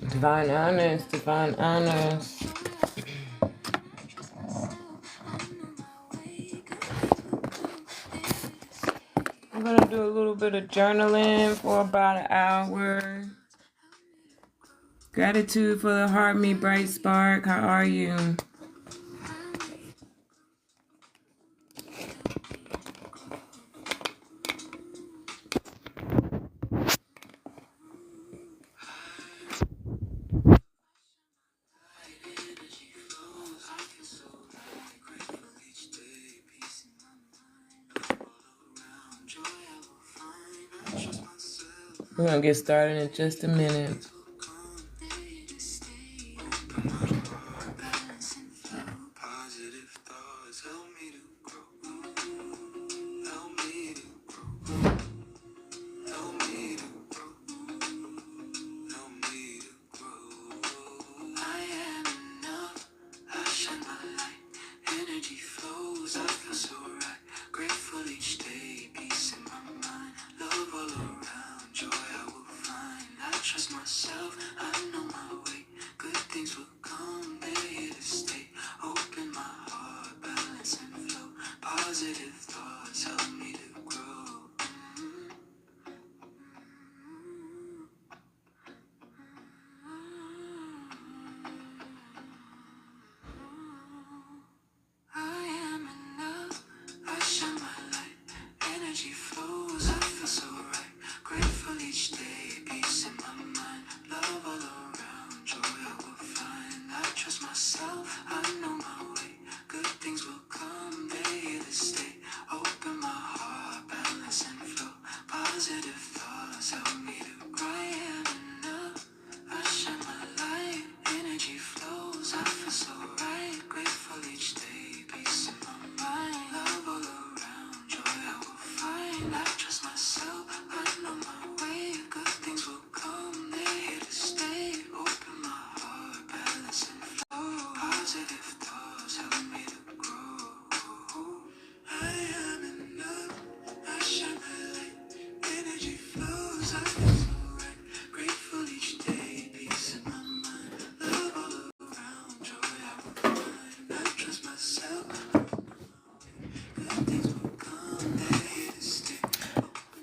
Divine honest, divine honest. I'm gonna do a little bit of journaling for about an hour. Gratitude for the heart, me bright spark. How are you? We're gonna get started in just a minute.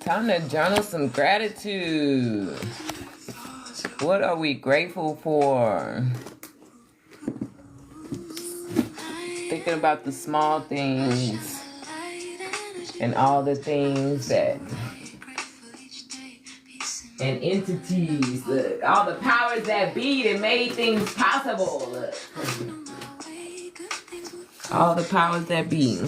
Time to journal some gratitude. What are we grateful for? Thinking about the small things and all the things that and entities, look, all the powers that be that made things possible. Look. All the powers that be.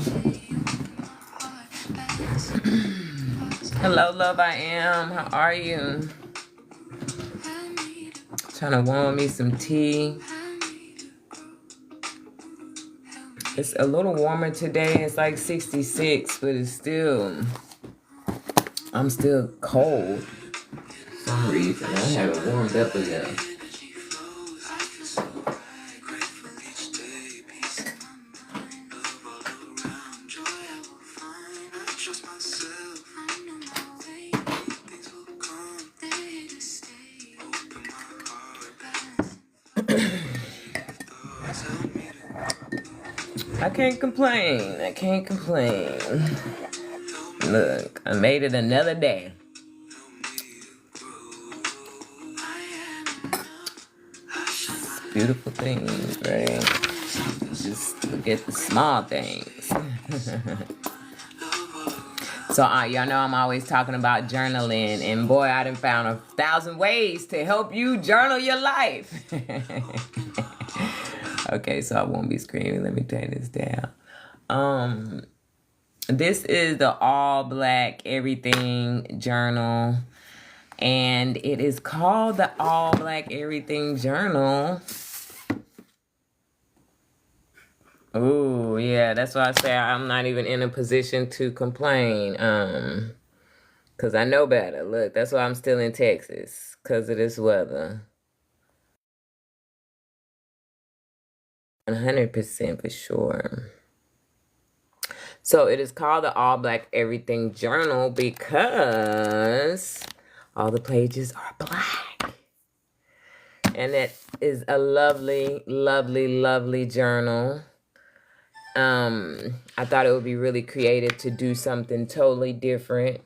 Hello, love, I am. How are you? Trying to warm me some tea. It's a little warmer today. It's like 66, but it's still, I'm still cold. For some reason, I haven't warmed up enough. I can't complain. I can't complain. Look, I made it another day. Beautiful things, right? Just look at the small things. So, y'all know I'm always talking about journaling. And boy, I done found 1,000 ways to help you journal your life. Okay, so I won't be screaming. Let me turn this down. This is the All Black Everything Journal. And it is called the All Black Everything Journal Ooh, yeah, that's why I say I'm not even in a position to complain. Cause I know better. Look, that's why I'm still in Texas, cause of this weather. 100% for sure. So it is called the All Black Everything Journal because all the pages are black. And it is a lovely, lovely, lovely journal. I thought it would be really creative to do something totally different.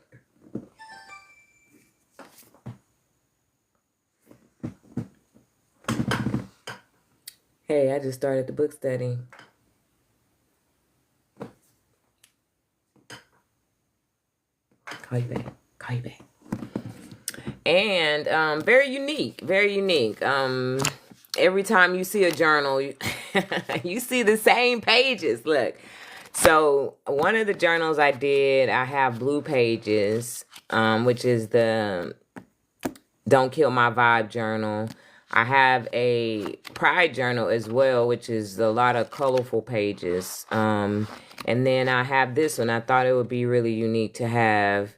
Hey, I just started the book study. Call you back. Call you back. And very unique. Very unique. Every time you see a journal, you see the same pages. Look. So one of the journals I did, I have blue pages, which is the Don't Kill My Vibe journal. I have a Pride journal as well, which is a lot of colorful pages. And then I have this one. I thought it would be really unique to have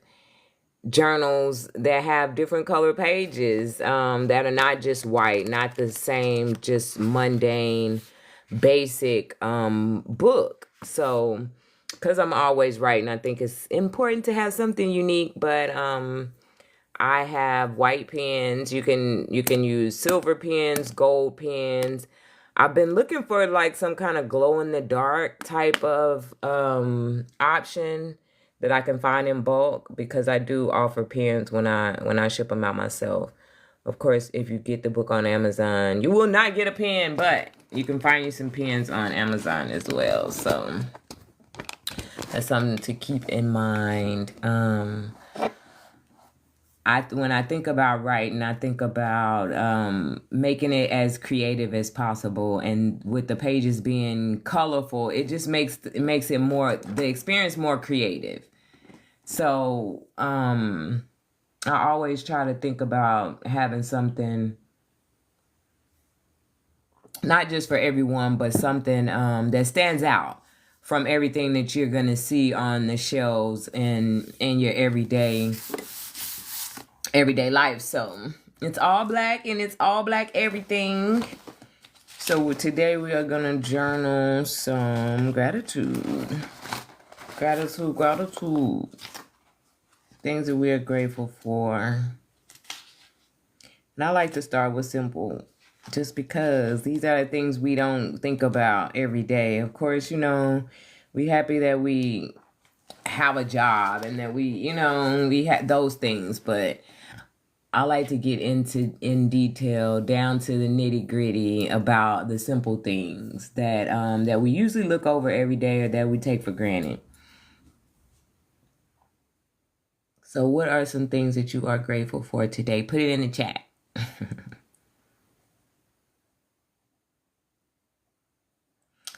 journals that have different color pages, that are not just white, not the same, just mundane, basic book. So, because I'm always writing, I think it's important to have something unique. But I have white pens. You can use silver pens, gold pens. I've been looking for like some kind of glow in the dark type of option that I can find in bulk, because I do offer pens when I ship them out myself. Of course, if you get the book on Amazon, you will not get a pen, but you can find you some pens on Amazon as well. So that's something to keep in mind. When I think about writing, I think about making it as creative as possible, and with the pages being colorful, it just makes it more, the experience more creative. So I always try to think about having something not just for everyone, but something that stands out from everything that you're gonna see on the shelves in your everyday life. So it's all black, and it's all black everything. So today we are gonna journal some gratitude. Things that we are grateful for. And I like to start with simple, just because these are the things we don't think about every day. Of course, we happy that we have a job and that we have those things, but I like to get in detail, down to the nitty gritty, about the simple things that that we usually look over every day, or that we take for granted. So what are some things that you are grateful for today? Put it in the chat.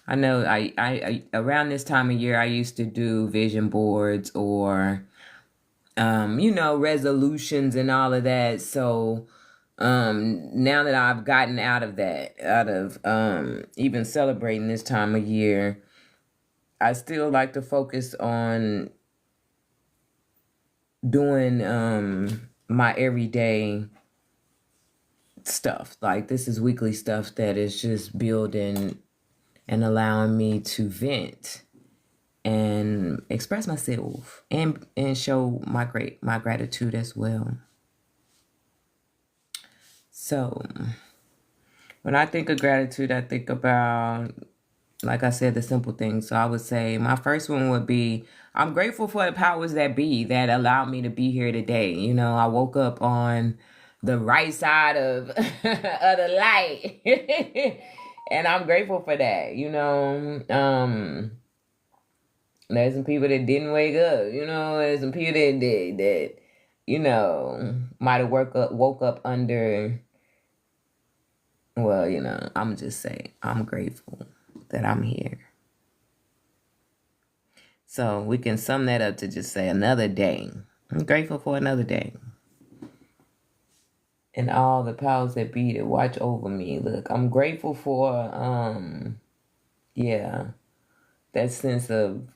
I know I around this time of year, I used to do vision boards, or resolutions and all of that. So now that I've gotten out of even celebrating this time of year, I still like to focus on doing my everyday stuff. Like, this is weekly stuff that is just building and allowing me to vent and express myself, and show my gratitude as well. So when I think of gratitude, I think about, like I said, the simple things. So I would say my first one would be, I'm grateful for the powers that be that allowed me to be here today. I woke up on the right side of of the light. And I'm grateful for that. There's some people that didn't wake up. There's some people that might have woke up under. Well, I'm just saying, I'm grateful that I'm here. So we can sum that up to just say another day. I'm grateful for another day. And all the powers that be that watch over me. Look, I'm grateful for Yeah, that sense of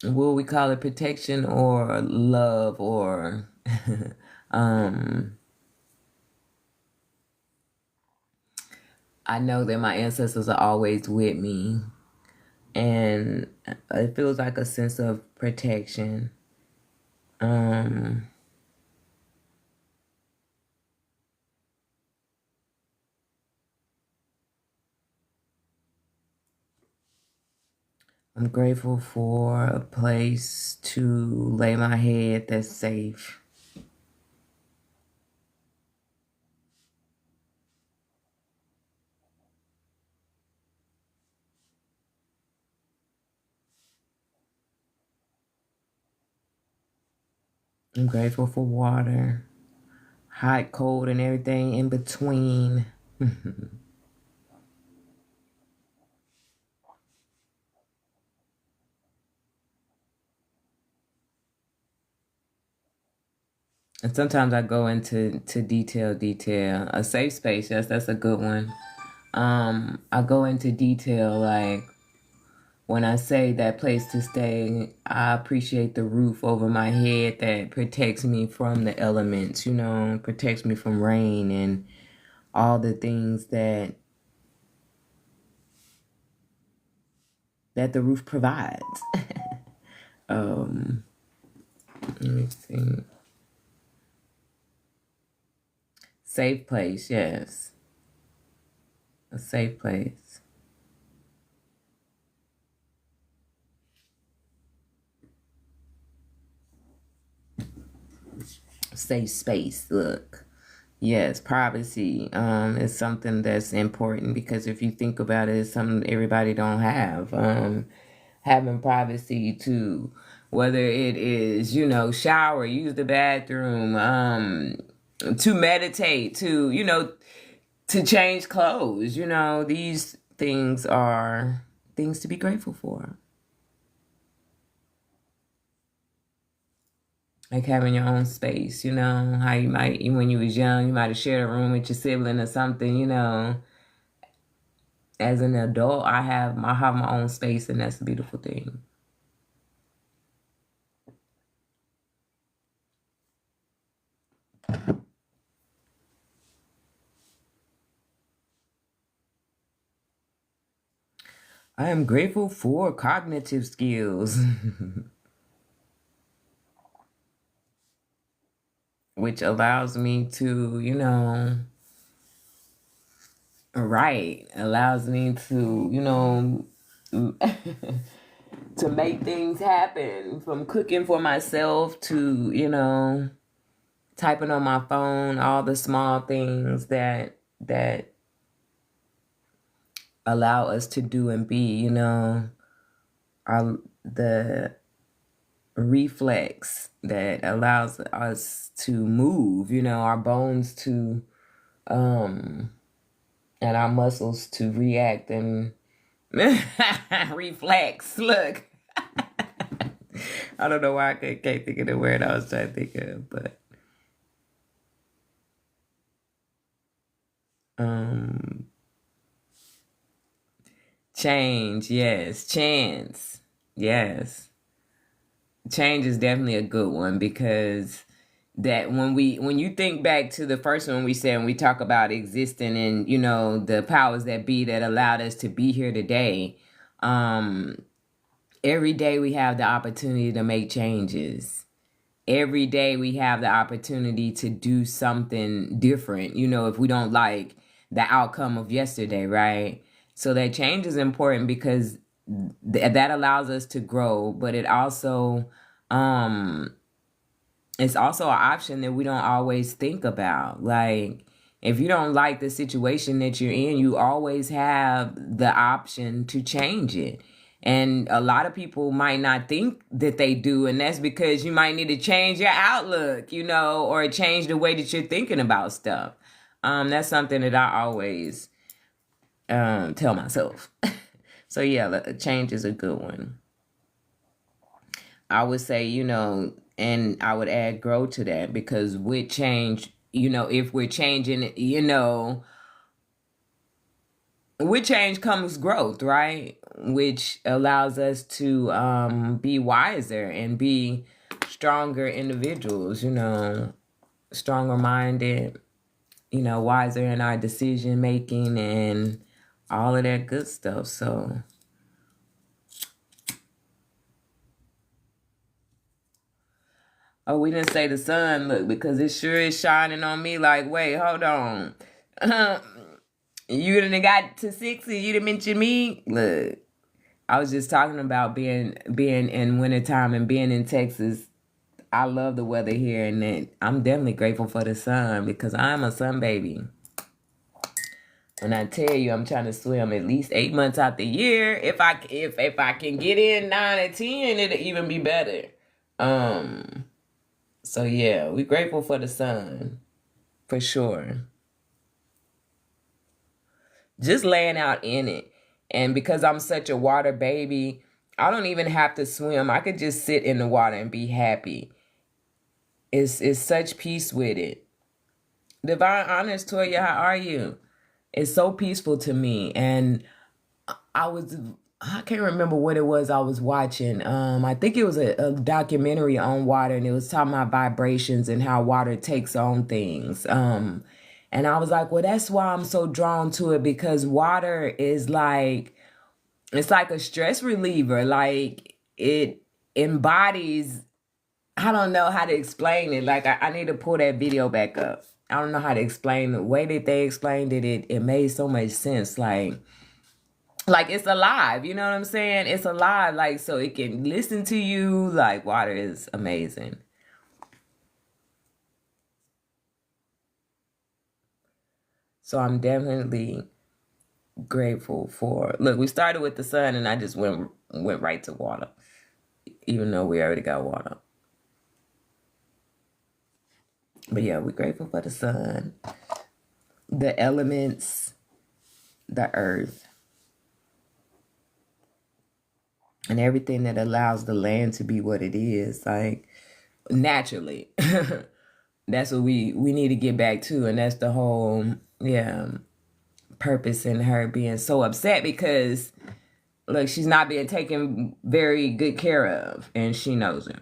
what we call it, protection or love or um I know that my ancestors are always with me, and it feels like a sense of protection. um I'm grateful for a place to lay my head that's safe. I'm grateful for water, hot, cold, and everything in between. And sometimes I go into detail. A safe space, yes, that's a good one. I go into detail, like when I say that place to stay, I appreciate the roof over my head that protects me from the elements, protects me from rain and all the things that the roof provides. um, Let me see. Safe place, yes. A safe place. Safe space. Look. Yes, privacy is something that's important because if you think about it, it's something everybody don't have. Having privacy to whether it is, shower, use the bathroom, to meditate, to change clothes, these things are things to be grateful for. Like having your own space, how you might, even when you was young, you might have shared a room with your sibling or something, As an adult, I have my own space, and that's a beautiful thing. I am grateful for cognitive skills, which allows me to, write, allows me to, to make things happen, from cooking for myself to, typing on my phone, all the small things that allow us to do and be, our the reflex that allows us to move, our bones to and our muscles to react and reflex. Look. I don't know why I can't think of the word I was trying to think of, but um change, yes. Chance. Yes. Change is definitely a good one because that when you think back to the first one we said, when we talk about existing and the powers that be that allowed us to be here today, every day we have the opportunity to make changes. Every day we have the opportunity to do something different, if we don't like the outcome of yesterday, right? So that change is important because that allows us to grow, but it's also an option that we don't always think about. Like, if you don't like the situation that you're in, you always have the option to change it. And a lot of people might not think that they do, and that's because you might need to change your outlook, or change the way that you're thinking about stuff. That's something that I always tell myself. So yeah, change is a good one. I would say, and I would add grow to that because with change, if we're changing, with change comes growth, right? Which allows us to be wiser and be stronger individuals, stronger minded, wiser in our decision making and all of that good stuff. So, oh, we didn't say the sun, look, because it sure is shining on me like, wait, hold on. You done got to 60, you didn't mention me? Look, I was just talking about being in wintertime and being in Texas. I love the weather here, and I'm definitely grateful for the sun because I'm a sun baby. When I tell you I'm trying to swim at least 8 months out the year, if I can get in 9 or 10, it'll even be better. So yeah, we're grateful for the sun, for sure. Just laying out in it. And because I'm such a water baby, I don't even have to swim. I could just sit in the water and be happy. It's such peace with it. Divine Honors, Toya, how are you? It's so peaceful to me. And I can't remember what it was I was watching. I think it was a documentary on water, and it was talking about vibrations and how water takes on things. And I was like, well, that's why I'm so drawn to it, because water is like, it's like a stress reliever. Like it embodies, I don't know how to explain it. Like I need to pull that video back up. I don't know how to explain the way that they explained it. It made so much sense. Like it's alive, you know what I'm saying? It's alive, like, so it can listen to you. Like, water is amazing. So I'm definitely grateful for, look, we started with the sun and I just went right to water, even though we already got water. But yeah, we're grateful for the sun, the elements, the earth, and everything that allows the land to be what it is, like naturally. That's what we need to get back to, and that's the whole purpose in her being so upset, because look, she's not being taken very good care of, and she knows it.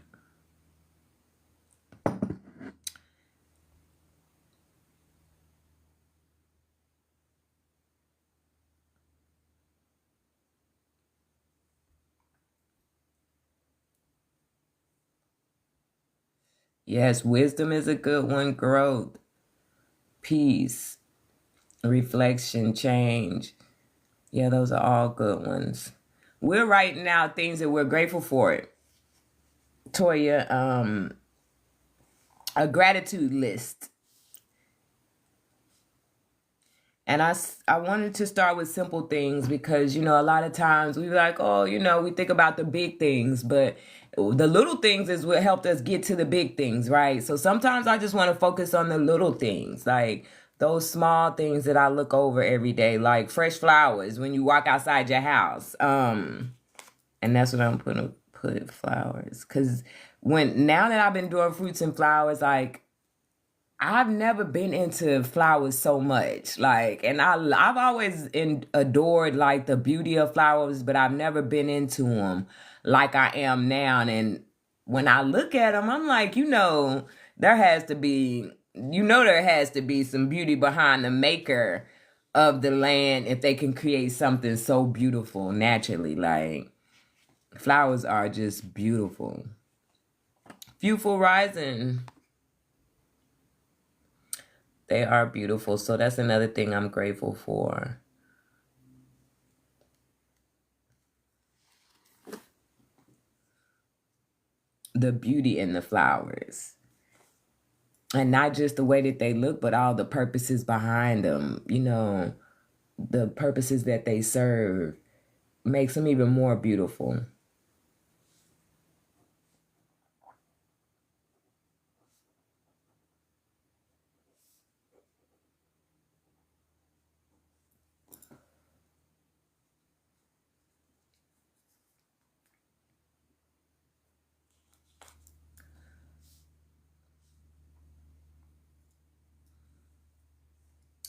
Yes, wisdom is a good one. Growth, peace, reflection, change. Yeah, those are all good ones. We're writing out things that we're grateful for. Toya, a gratitude list. And I wanted to start with simple things because, a lot of times we like, oh, we think about the big things, but the little things is what helped us get to the big things, right? So sometimes I just want to focus on the little things, like those small things that I look over every day, like fresh flowers when you walk outside your house. And that's what I'm put flowers. Because now that I've been doing fruits and flowers, like, I've never been into flowers so much, like, and I've always adored like the beauty of flowers, but I've never been into them like I am now. And when I look at them, I'm like, there has to be, there has to be some beauty behind the maker of the land if they can create something so beautiful naturally. Like, flowers are just beautiful. Beautiful rising. They are beautiful. So that's another thing I'm grateful for. The beauty in the flowers. And not just the way that they look, but all the purposes behind them. The purposes that they serve makes them even more beautiful.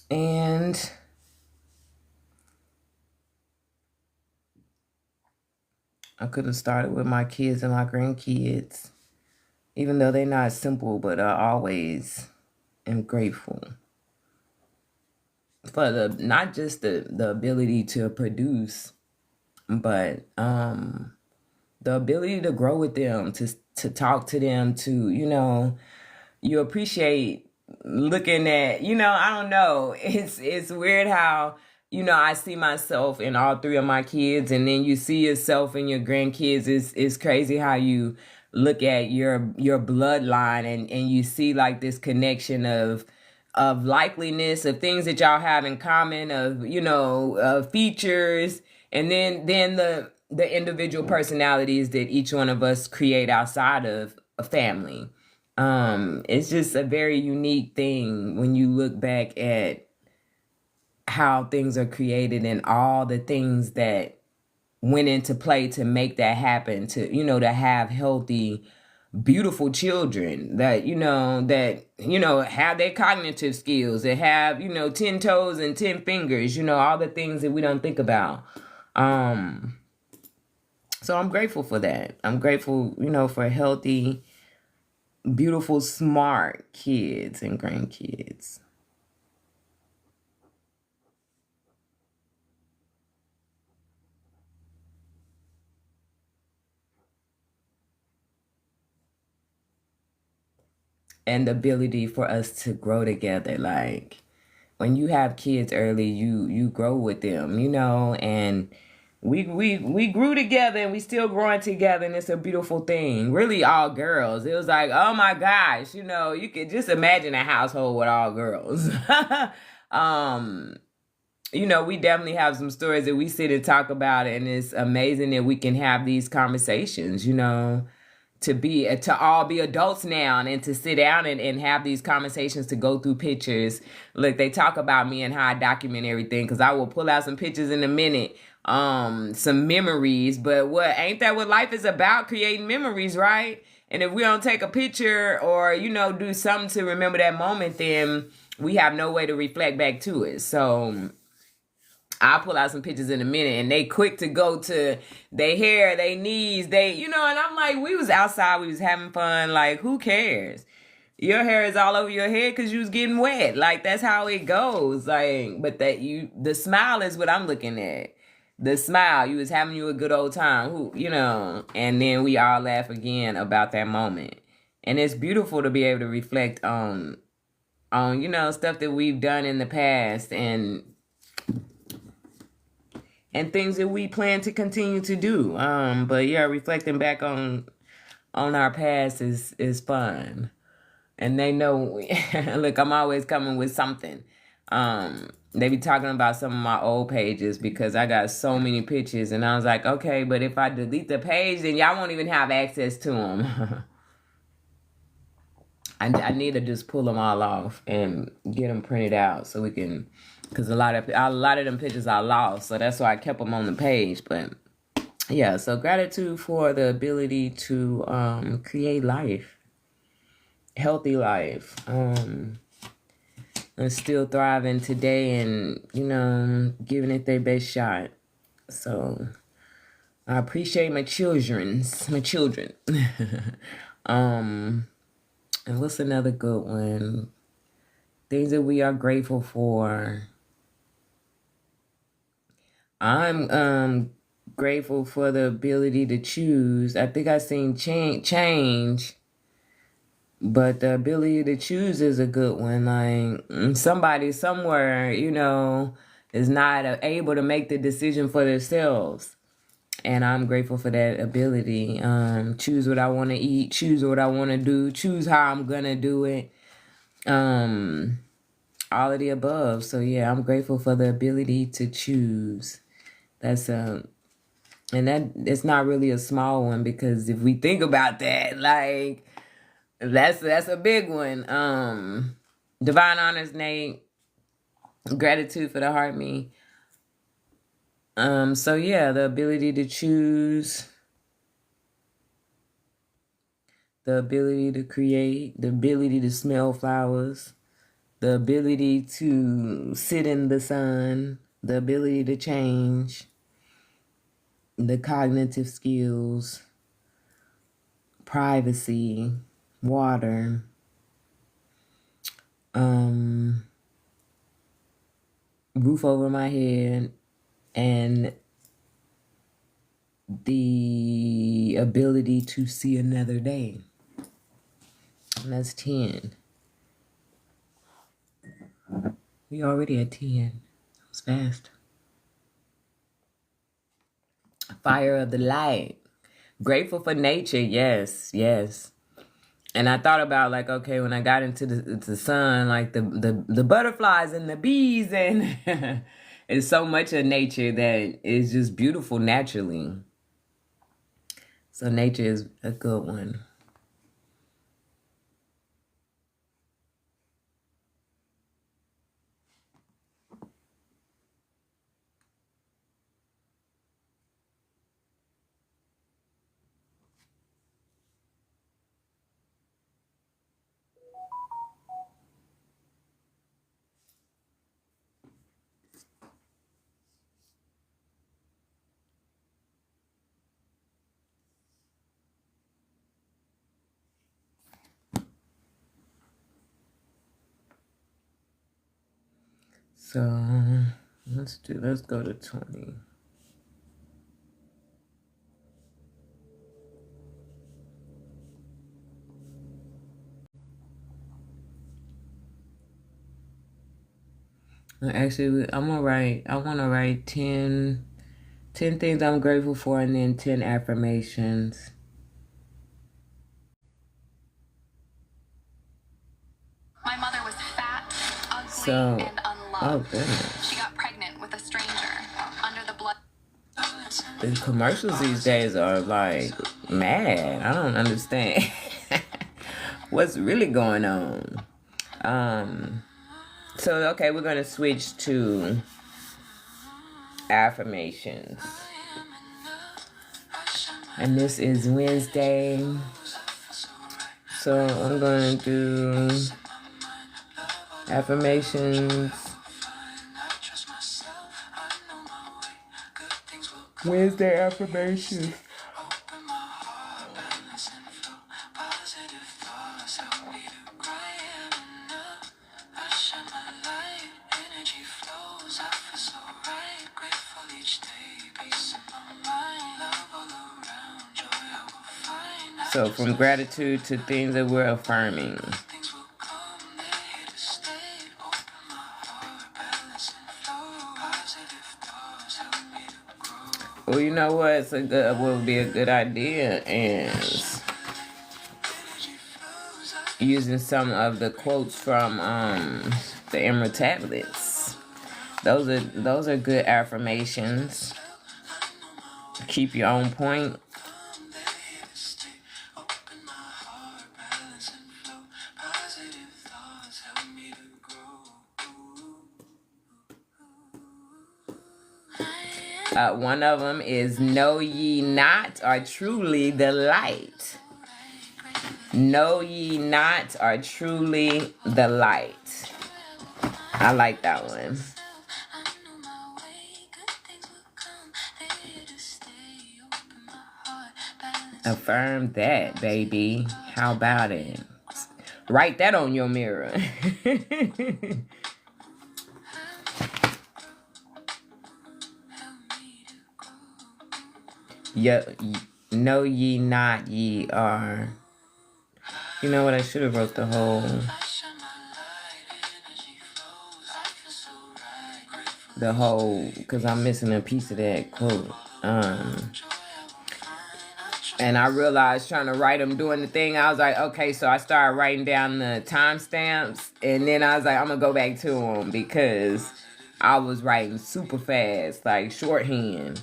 And I could have started with my kids and my grandkids, even though they're not simple, but I always am grateful for not just the ability to produce, but the ability to grow with them, to talk to them, to, you appreciate looking at, I don't know. It's weird how, I see myself in all three of my kids, and then you see yourself in your grandkids. It's crazy how you look at your bloodline, and you see like this connection of likeliness, of things that y'all have in common, of, features, and then the individual personalities that each one of us create outside of a family. It's just a very unique thing when you look back at how things are created and all the things that went into play to make that happen, to have healthy, beautiful children that have their cognitive skills, that have 10 toes and 10 fingers, all the things that we don't think about. So I'm grateful for that. I'm grateful, for healthy, beautiful, smart kids and grandkids. And the ability for us to grow together. Like, when you have kids early, you grow with them, and we grew together, and we still growing together, and it's a beautiful thing. Really, all girls. It was like, oh my gosh, you could just imagine a household with all girls. um, we definitely have some stories that we sit and talk about, and it's amazing that we can have these conversations, to all be adults now, and to sit down and have these conversations, to go through pictures. Look, they talk about me and how I document everything, because I will pull out some pictures in a minute, some memories. But ain't that what life is about? Creating memories, right? And if we don't take a picture or, do something to remember that moment, then we have no way to reflect back to it. So I'll pull out some pictures in a minute, and they quick to go to their hair, their knees, and I'm like, we was outside, we was having fun. Like, who cares? Your hair is all over your head because you was getting wet. Like, that's how it goes. Like, but the smile is what I'm looking at. The smile, you was having you a good old time. And then we all laugh again about that moment. And it's beautiful to be able to reflect on stuff that we've done in the past, and things that we plan to continue to do. But yeah, reflecting back on our past is fun. And they know, look, I'm always coming with something. They be talking about some of my old pages because I got so many pictures, and I was like, okay, but if I delete the page, then y'all won't even have access to them. I need to just pull them all off and get them printed out so we can, because a lot of them pictures I lost, so that's why I kept them on the page. But yeah, so gratitude for the ability to create life, healthy life, and still thriving today, and giving it their best shot. So I appreciate my children. And what's another good one? Things that we are grateful for. I'm grateful for the ability to choose. I think I've seen change, but the ability to choose is a good one. Like, somebody somewhere, is not able to make the decision for themselves. And I'm grateful for that ability. Choose what I want to eat, choose what I want to do, choose how I'm going to do it. All of the above. So yeah, I'm grateful for the ability to choose. That's and that it's not really a small one, because if we think about that, like, that's a big one. Divine honors, Nate. Gratitude for the heart me. So yeah, the ability to choose, the ability to create, the ability to smell flowers, the ability to sit in the sun, the ability to change, the cognitive skills, privacy, water, roof over my head, and the ability to see another day. And that's 10. We already at 10. That was fast. Fire of the light. Grateful for nature. Yes, yes. And I thought about, like, okay, when I got into the sun, like the butterflies and the bees, and it's so much of nature that is just beautiful naturally. So nature is a good one. So let's go to 20. Actually, I want to write 10 things I'm grateful for, and then 10 affirmations. My mother was fat, ugly, and unloved. Oh goodness. She got pregnant with a stranger under the blood. The commercials these days are like mad. I don't understand what's really going on. So okay, we're gonna switch to affirmations. And this is Wednesday. So I'm going to do affirmations. Wednesday affirmations. So from gratitude to things that we're affirming. Well, you know what would be a good idea is using some of the quotes from the Emerald Tablets. Those are good affirmations. Keep you on point. One of them is, know ye not are truly the light. Know ye not are truly the light. I like that one. Affirm that, baby. How about it? Write that on your mirror. Know ye not ye are. You know what? I should have wrote the whole. Because I'm missing a piece of that quote. And I realized trying to write them doing the thing, I was like, okay, so I started writing down the timestamps, and then I was like, I'm going to go back to them because I was writing super fast, like shorthand.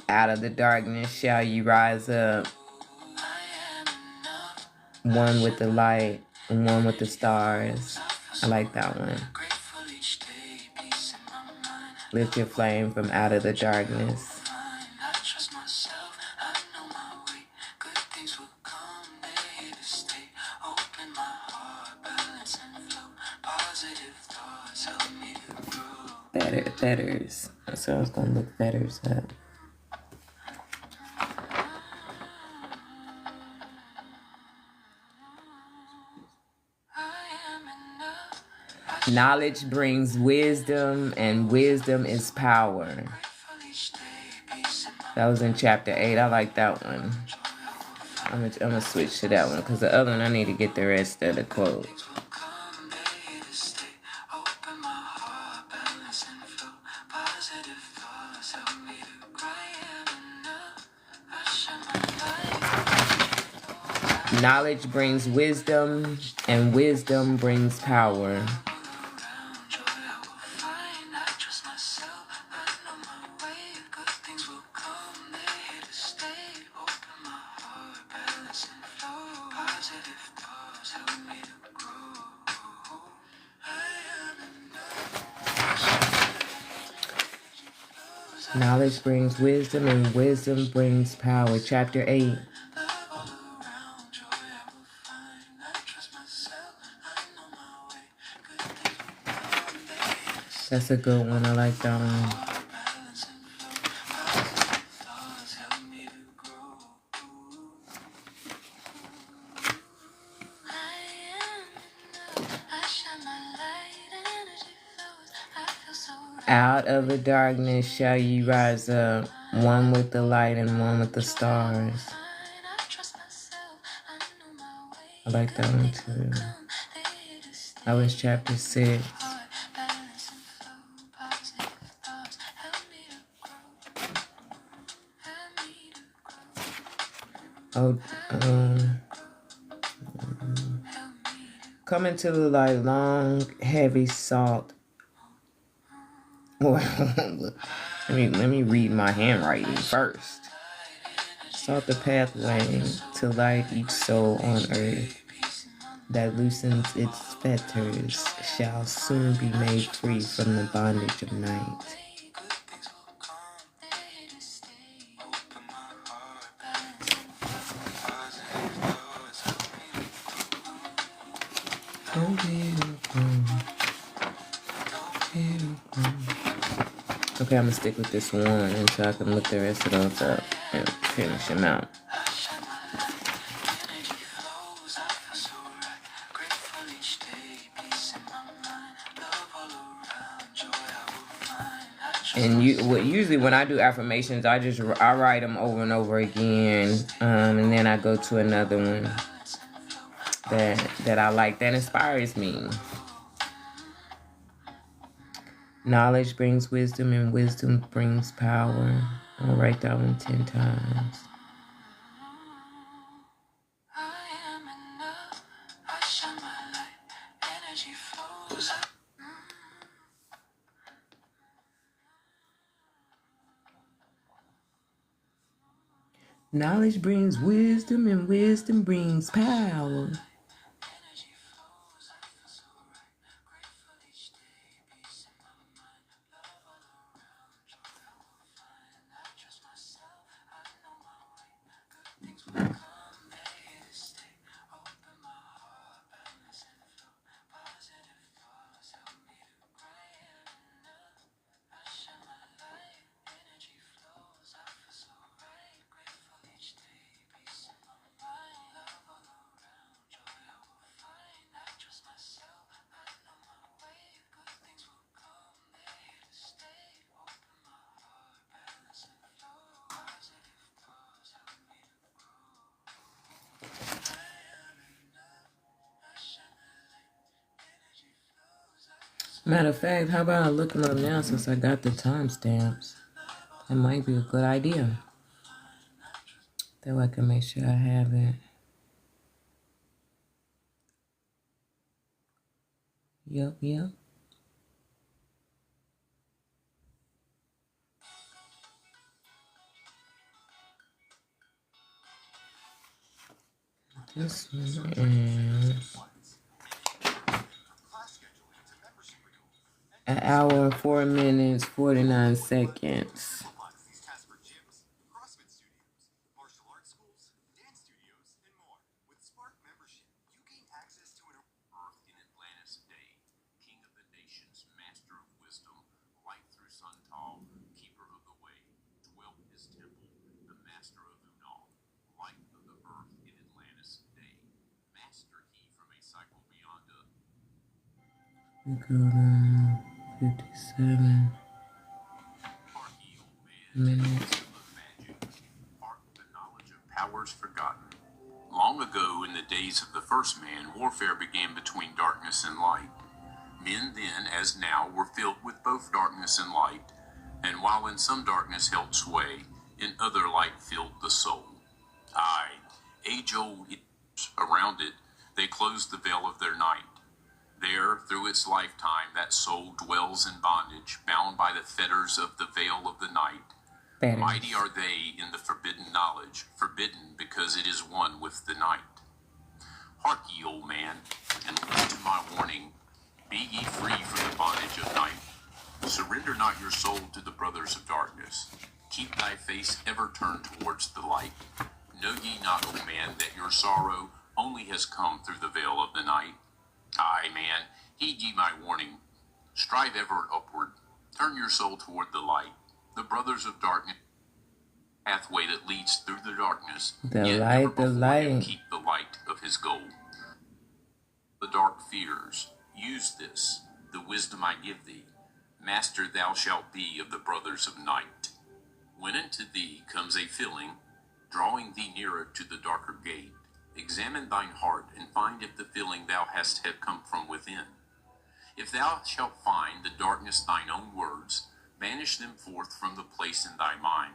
Out of the darkness shall you rise up, one with the light and one with the stars. I like that one. Lift your flame from out of the darkness. Fetters. So I was gonna look Fetters up. Knowledge brings wisdom, and wisdom is power. That was in chapter 8. I like that one. I'm gonna switch to that one because the other one I need to get the rest of the quote. Knowledge brings wisdom, and wisdom brings power. Knowledge brings wisdom, and wisdom brings power. Chapter 8. That's a good one. I like that one. Out of the darkness shall ye rise up, one with the light and one with the stars. I like that one too. That was chapter 6. Oh, come into the light, long, heavy salt. let me read my handwriting first. Salt the pathway to light each soul on earth that loosens its fetters shall soon be made free from the bondage of night. Okay, I'm gonna stick with this one until I can look the rest of those up and finish them out. And usually when I do affirmations, I write them over and over again, and then I go to another one that I like that inspires me. Knowledge brings wisdom, and wisdom brings power. I'll write that one 10 times. Knowledge brings wisdom, and wisdom brings power. Matter of fact, how about I look them up now since I got the timestamps? That might be a good idea. That way I can make sure I have it. Yep. This one is an hour and 4 minutes, 49 seconds. We go to 57 minutes. The knowledge of powers forgotten. Long ago, in the days of the first man, warfare began between darkness and light. Men then, as now, were filled with both darkness and light, and while in some darkness held sway, in other light filled the soul. Aye, age-old around it, they closed the veil of their night. There, through its lifetime, that soul dwells in bondage, bound by the fetters of the veil of the night. Better. Mighty are they in the forbidden knowledge, forbidden because it is one with the night. Hark ye, old man, and listen to my warning. Be ye free from the bondage of night. Surrender not your soul to the brothers of darkness. Keep thy face ever turned towards the light. Know ye not, O man, that your sorrow only has come through the veil of the night? Aye, man, heed ye my warning. Strive ever upward. Turn your soul toward the light. The brothers of darkness, pathway that leads through the darkness. The light. Keep the light of his goal. The dark fears. Use this, the wisdom I give thee. Master thou shalt be of the brothers of night. When unto thee comes a filling, drawing thee nearer to the darker gate, examine thine heart and find if the feeling thou hast have come from within. If thou shalt find the darkness thine own words, banish them forth from the place in thy mind.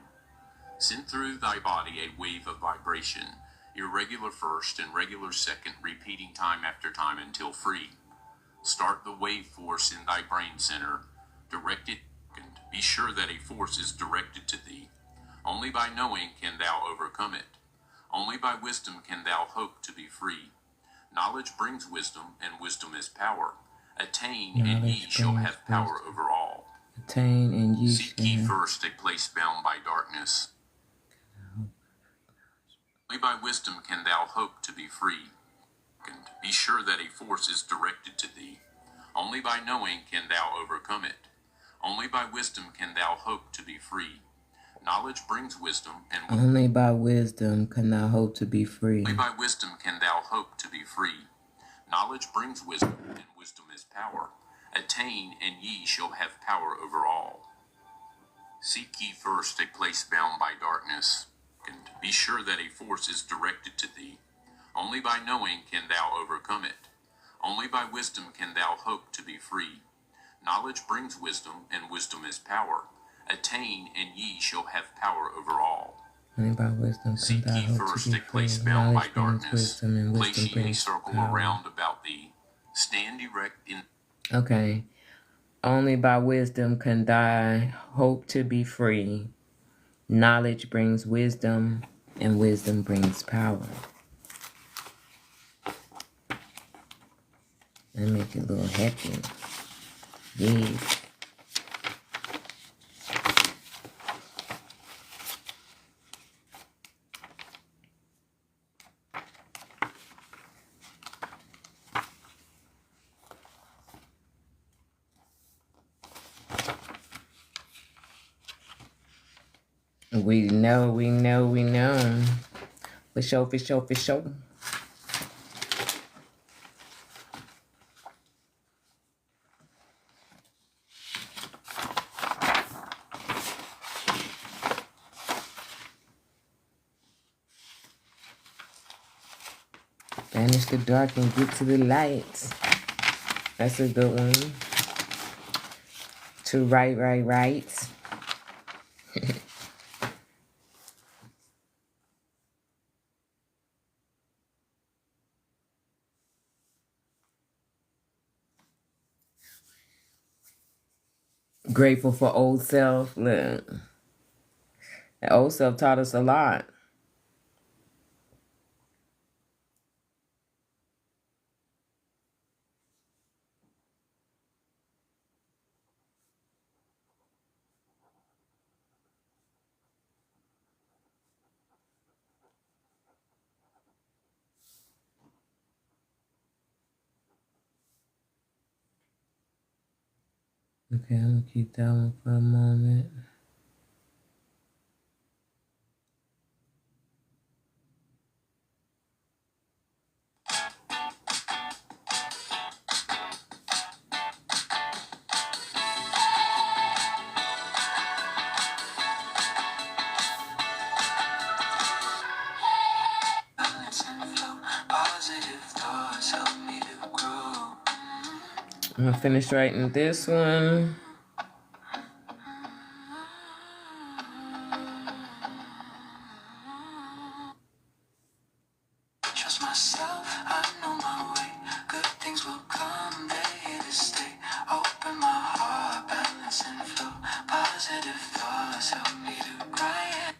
Send through thy body a wave of vibration, irregular first and regular second, repeating time after time until free. Start the wave force in thy brain center, direct it, and be sure that a force is directed to thee. Only by knowing can thou overcome it. Only by wisdom can thou hope to be free. Knowledge brings wisdom, and wisdom is power. Attain, and ye shall have power over all. Attain, and ye Seek ye first a place bound by darkness. Only by wisdom can thou hope to be free. And be sure that a force is directed to thee. Only by knowing can thou overcome it. Only by wisdom can thou hope to be free. Knowledge brings wisdom, and only by wisdom can thou hope to be free. Only by wisdom can thou hope to be free. Knowledge brings wisdom, and wisdom is power. Attain, and ye shall have power over all. Seek ye first a place bound by darkness, and be sure that a force is directed to thee. Only by knowing can thou overcome it. Only by wisdom can thou hope to be free. Knowledge brings wisdom, and wisdom is power. Attain, and ye shall have power over all. Only by wisdom Seek can thou ye hope first to be a place free. bound by Knowledge brings darkness. wisdom, and Place wisdom ye a brings circle power. around about thee. Stand erect in. Okay. Only by wisdom can thy hope to be free. Knowledge brings wisdom, and wisdom brings power. That make it a little happy. Yeah. We know. For sure. Banish the dark and get to the light. That's a good one. To right. Grateful for old self. Look, that old self taught us a lot. Okay, I'm gonna keep that one for a moment. I'm gonna finish writing this one. Trust myself, I know my way. Good things will come, they're here to stay. Open my heart, balance and flow. Positive thoughts help me to cry.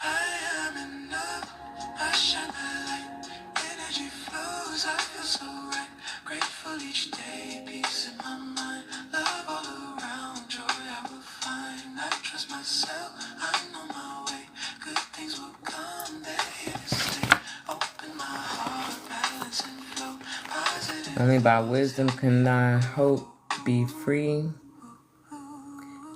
I am enough, I shine my light. Energy flows, I feel so right. Grateful each day, peace in my mind. Love all around, joy I will find. I trust myself, I know my way. Good things will come, they're here to stay. Open my heart, balance and flow. Positive. Only by wisdom can thy hope be free.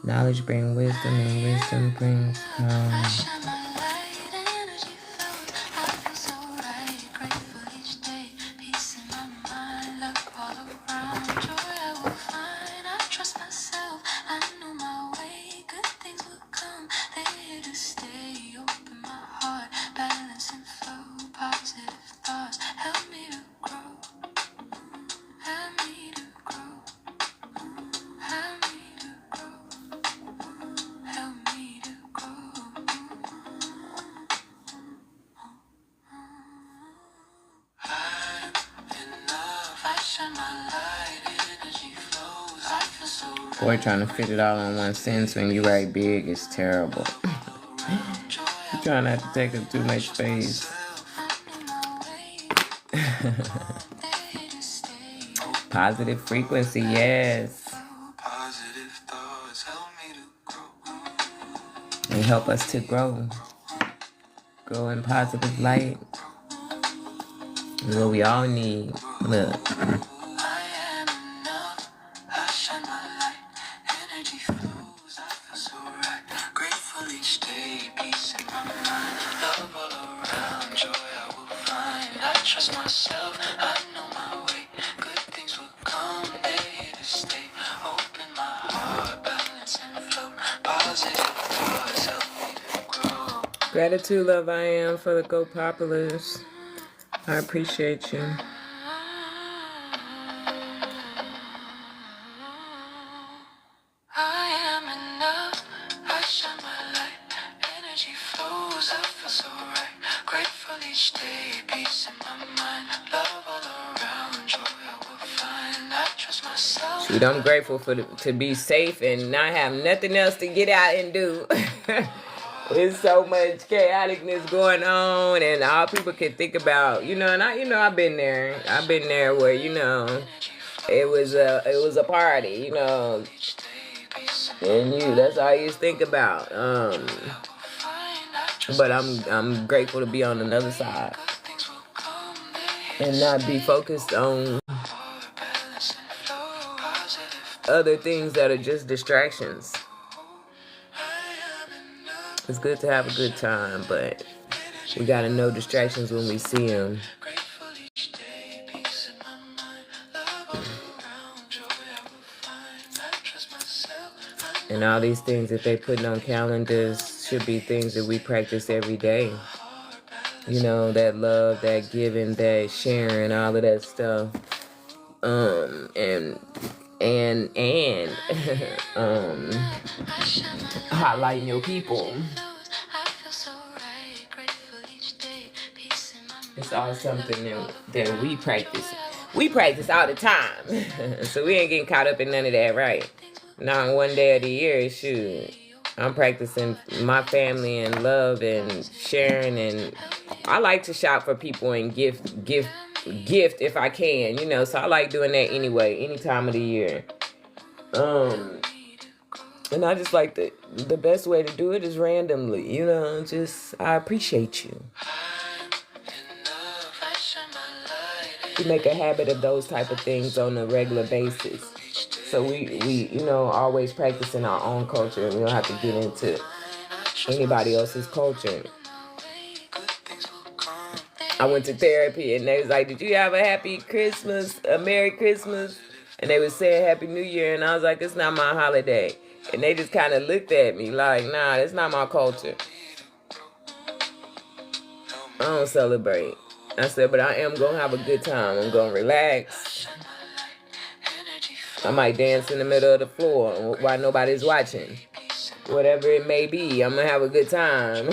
Knowledge brings wisdom, and wisdom brings power. Shine my light, energy flows. I feel so right. Grateful each day, peace in my mind. Love all around, joy I will find. I trust myself, I know my way. Good things will come, they're here to stay. Open my heart, balance and flow. Positive thoughts help me to grow. Help me to grow. Help me to grow. Help me to grow. I'm enough. I shine my light. Energy flows. I feel so right. Boy, trying to fit it all in one sentence when you write big is terrible. Joy You trying not to take up too much space. I know my way. They're here to stay. Positive frequency, yes. Positive thoughts help me to grow. And help us to grow. Grow in positive light. Is what we all need. Look. I am enough. I shine my light. Energy flows. I feel so right. Grateful each day. Peace in my mind. Love all around. Joy I will find. I trust myself. I know my way. Good things will come. They're here to stay. Open my heart. Balance and flow. Positive thoughts help me to grow. Gratitude, love, I am for the Go Populars. I appreciate you. I am enough. I shine my light. Energy flows. I feel so right. Grateful each day. Peace in my mind. Love all around. Joy I will find. I trust myself. Shoot, I'm grateful to be safe and not have nothing else to get out and do. There's so much chaoticness going on, and all people can think about, and I've been there. I've been there where, it was a party, Each day. Peace in and that's all you think about. find. I trust But I'm grateful to be on another side things will come. They're here and not be focused on for balance and flow. Positive. other things that are just distractions. I am enough. It's good to have a good time, but we gotta know distractions when we see them. Grateful each day, peace in my mind. Love all around, joy I will find. I trust myself. I And all these things that they putting on calendars should be things that we practice every day. That love, that giving, that sharing, all of that stuff. And shine my highlighting your people. nose. I feel so right. Grateful each day, peace in my mind. It's all something that we practice. We practice all the time. So we ain't getting caught up in none of that, right? Not on one day of the year, shoot. I'm practicing my family and love and sharing, and I like to shop for people and gift if I can, so I like doing that anyway, any time of the year. And I just like the best way to do it is randomly, I appreciate you. Enough. I shine my light. We make a habit of those type of things on a regular basis. So we always practicing our own culture, and we don't have to get into anybody else's culture. I went to therapy and they was like, did you have a happy Christmas, a Merry Christmas? And they was saying Happy New Year. And I was like, it's not my holiday. And they just kind of looked at me like, nah, that's not my culture. I don't celebrate. I said, but I am going to have a good time. I'm going to relax. I might dance in the middle of the floor while nobody's watching. Whatever it may be, I'm going to have a good time.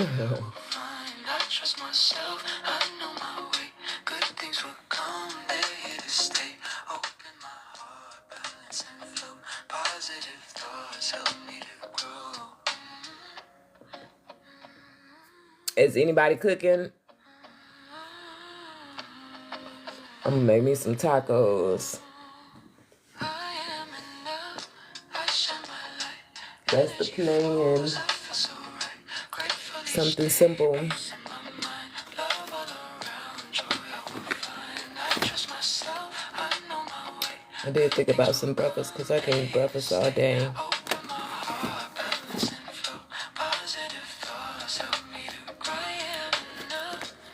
Is anybody cooking? I'm going to make me some tacos. That's the plan. Something simple. I did think about some breakfast because I can eat breakfast all day.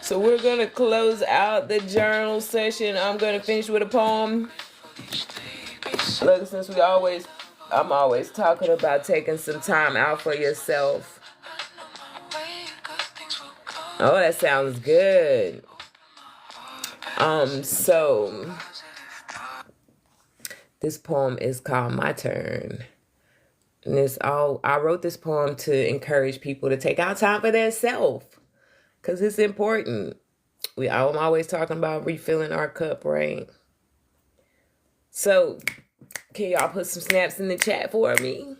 So we're going to close out the journal session. I'm going to finish with a poem. Look, since I'm always talking about taking some time out for yourself. Oh, that sounds good. So this poem is called My Turn. And I wrote this poem to encourage people to take out time for themselves. Because it's important. I'm always talking about refilling our cup, right? So, can y'all put some snaps in the chat for me?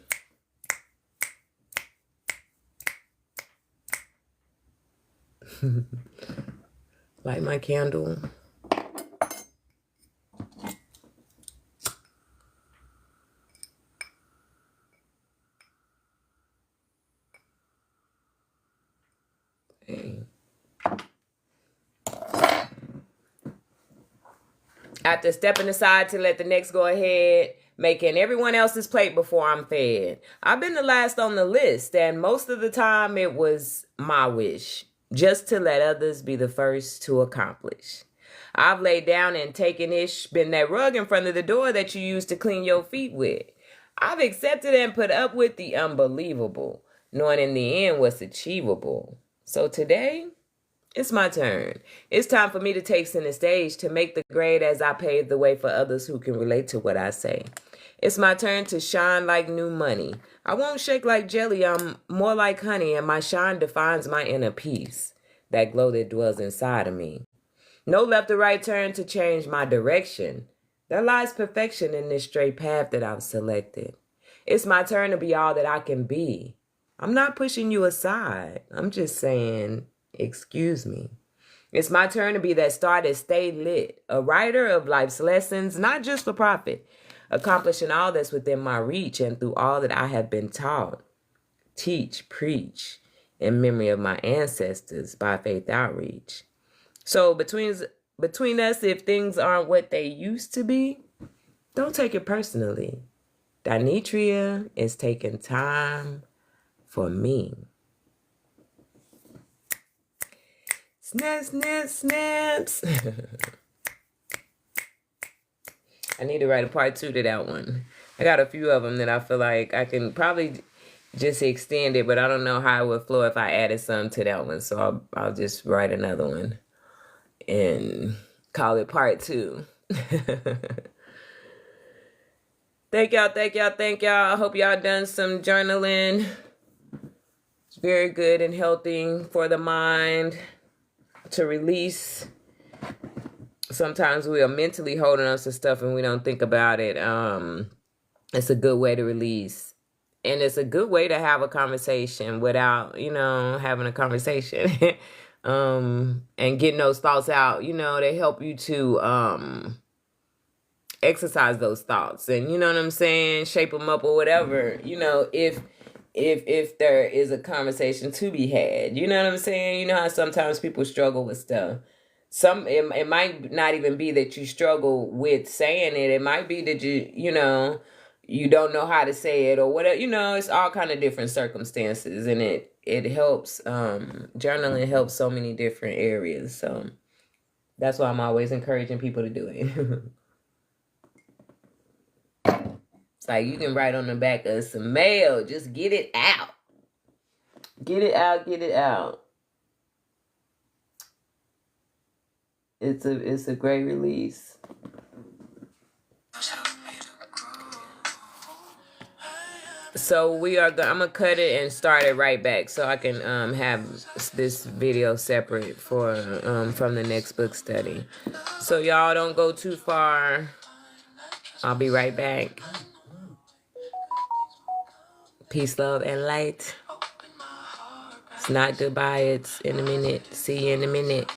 Light my candle. After stepping aside to let the next go ahead, making everyone else's plate before I'm fed. I've been the last on the list, and most of the time it was my wish, just to let others be the first to accomplish. I've laid down and taken been that rug in front of the door that you used to clean your feet with. I've accepted and put up with the unbelievable, knowing in the end what's achievable. So today, it's my turn. It's time for me to take center stage to make the grade as I pave the way for others who can relate to what I say. It's my turn to shine like new money. I won't shake like jelly, I'm more like honey, and my shine defines my inner peace, that glow that dwells inside of me. No left or right turn to change my direction. There lies perfection in this straight path that I've selected. It's my turn to be all that I can be. I'm not pushing you aside. I'm just saying, excuse me. It's my turn to be that star that stayed lit, a writer of life's lessons, not just for profit, accomplishing all that's within my reach and through all that I have been taught. Teach, preach, in memory of my ancestors by faith outreach. So between us, if things aren't what they used to be, don't take it personally. Dinetria is taking time for me. Snaps, snaps, snaps. I need to write a part 2 to that one. I got a few of them that I feel like I can probably just extend it, but I don't know how it would flow if I added some to that one. So I'll just write another one and call it part 2. Thank y'all. I hope y'all done some journaling. It's very good and healthy for the mind to release. Sometimes we are mentally holding on to stuff and we don't think about it. It's a good way to release. And it's a good way to have a conversation without, having a conversation. And getting those thoughts out, they help you to exercise those thoughts. And you know what I'm saying? Shape them up or whatever, if there is a conversation to be had. You know what I'm saying? You know how sometimes people struggle with stuff. It might not even be that you struggle with saying it. It might be that you don't know how to say it or whatever, it's all kind of different circumstances, and it helps. Journaling helps so many different areas, so that's why I'm always encouraging people to do it. It's like you can write on the back of some mail, just get it out. Get it out, get it out. It's a great release. So I'm gonna cut it and start it right back so I can have this video separate for from the next book study. So y'all don't go too far. I'll be right back. Peace, love, and light. It's not goodbye, it's in a minute. See you in a minute.